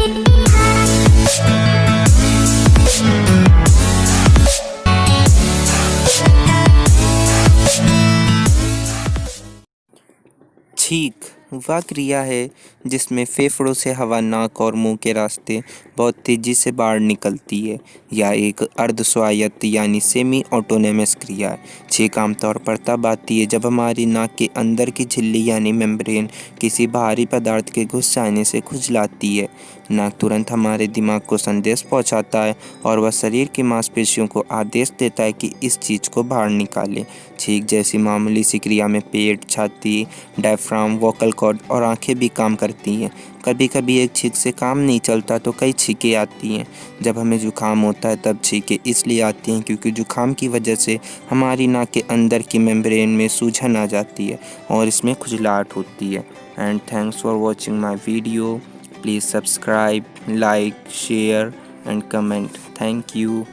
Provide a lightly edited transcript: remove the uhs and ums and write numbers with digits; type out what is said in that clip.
छींक वह क्रिया है जिसमें फेफड़ों से हवा नाक और मुंह के रास्ते बहुत तेजी से बाहर निकलती है। यह एक अर्ध स्वायत्त यानी सेमी ऑटोनोमस क्रिया है। छींक आमतौर पर तब आती है जब हमारी नाक के अंदर की झिल्ली यानी मेम्ब्रेन किसी बाहरी पदार्थ के घुस जाने से खुजलाती है। नाक तुरंत हमारे दिमाग को संदेश पहुंचाता है और वह शरीर की मांसपेशियों को आदेश देता है कि इस चीज़ को बाहर निकालें। छींक जैसी मामूली सी क्रिया में पेट, छाती, डायफ्राम, वोकल कॉर्ड और आंखें भी काम करती हैं। कभी कभी एक छींक से काम नहीं चलता तो कई छींकें आती हैं। जब हमें जुकाम होता है तब छींकें इसलिए आती हैं क्योंकि जुकाम की वजह से हमारी नाक के अंदर की मेम्ब्रेन में सूजन आ जाती है और इसमें खुजलाहट होती है। And thanks for watching my video. Please subscribe, like, share and comment. Thank you.